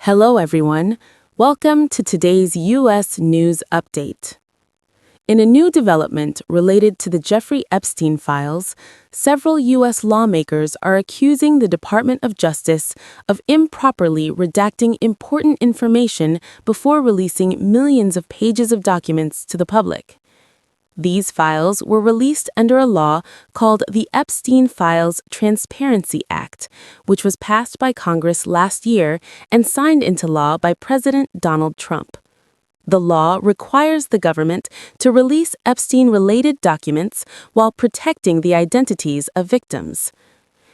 Hello, everyone. Welcome to today's U.S. News Update. In a new development related to the Jeffrey Epstein files, several U.S. lawmakers are accusing the Department of Justice of improperly redacting important information before releasing millions of pages of documents to the public. These files were released under a law called the Epstein Files Transparency Act, which was passed by Congress last year and signed into law by President Donald Trump. The law requires the government to release Epstein-related documents while protecting the identities of victims.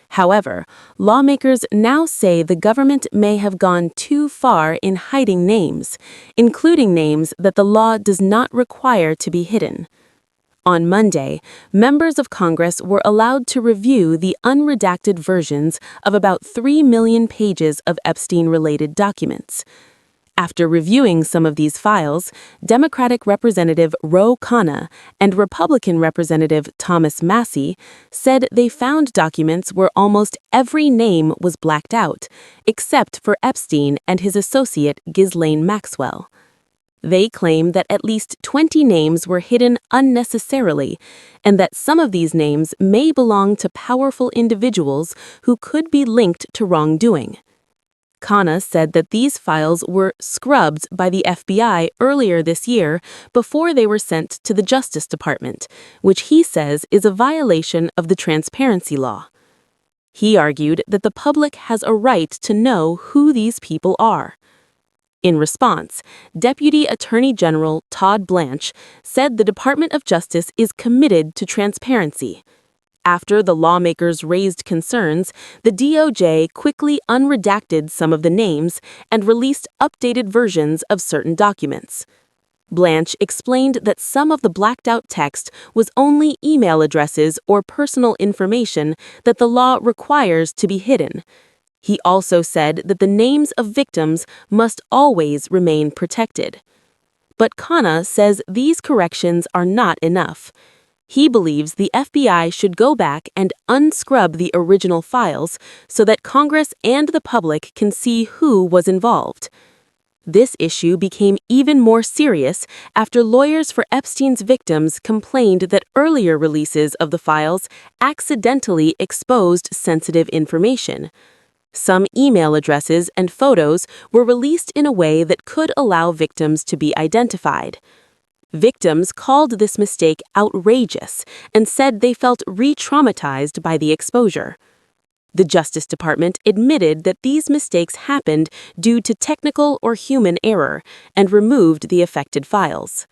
However, lawmakers now say the government may have gone too far in hiding names, including names that the law does not require to be hidden. On Monday, members of Congress were allowed to review the unredacted versions of about 3 million pages of Epstein-related documents. After reviewing some of these files, Democratic Representative Ro Khanna and Republican Representative Thomas Massie said they found documents where almost every name was blacked out, except for Epstein and his associate Ghislaine Maxwell. They claim that at least 20 names were hidden unnecessarily, and that some of these names may belong to powerful individuals who could be linked to wrongdoing. Khanna said that these files were scrubbed by the FBI earlier this year before they were sent to the Justice Department, which he says is a violation of the transparency law. He argued that the public has a right to know who these people are. In response, Deputy Attorney General Todd Blanche said the Department of Justice is committed to transparency. After the lawmakers raised concerns, the DOJ quickly unredacted some of the names and released updated versions of certain documents. Blanche explained that some of the blacked-out text was only email addresses or personal information that the law requires to be hidden. He also said that the names of victims must always remain protected. But Khanna says these corrections are not enough. He believes the FBI should go back and unscrub the original files so that Congress and the public can see who was involved. This issue became even more serious after lawyers for Epstein's victims complained that earlier releases of the files accidentally exposed sensitive information. Some email addresses and photos were released in a way that could allow victims to be identified. Victims called this mistake outrageous and said they felt re-traumatized by the exposure. The Justice Department admitted that these mistakes happened due to technical or human error and removed the affected files.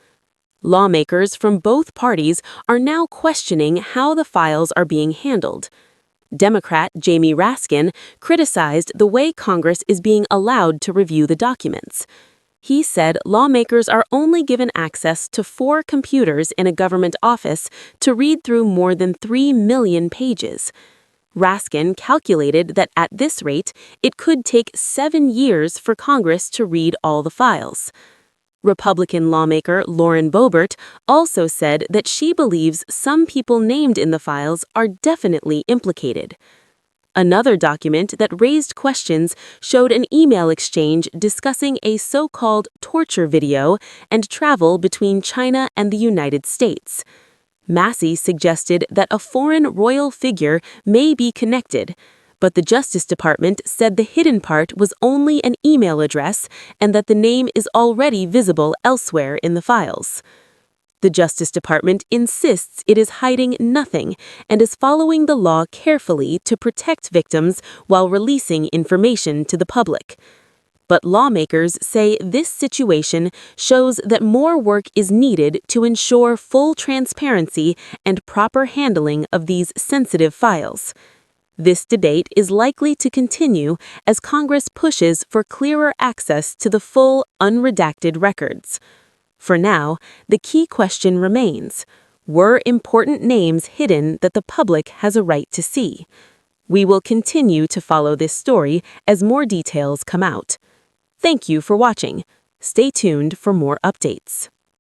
Lawmakers from both parties are now questioning how the files are being handled. Democrat Jamie Raskin criticized the way Congress is being allowed to review the documents. He said lawmakers are only given access to 4 computers in a government office to read through more than 3 million pages. Raskin calculated that at this rate, it could take 7 years for Congress to read all the files. Republican lawmaker Lauren Boebert also said that she believes some people named in the files are definitely implicated. Another document that raised questions showed an email exchange discussing a so-called torture video and travel between China and the United States. Massie suggested that a foreign royal figure may be connected, but the Justice Department said the hidden part was only an email address and that the name is already visible elsewhere in the files. The Justice Department insists it is hiding nothing and is following the law carefully to protect victims while releasing information to the public. But lawmakers say this situation shows that more work is needed to ensure full transparency and proper handling of these sensitive files. This debate is likely to continue as Congress pushes for clearer access to the full, unredacted records. For now, the key question remains: were important names hidden that the public has a right to see? We will continue to follow this story as more details come out. Thank you for watching. Stay tuned for more updates.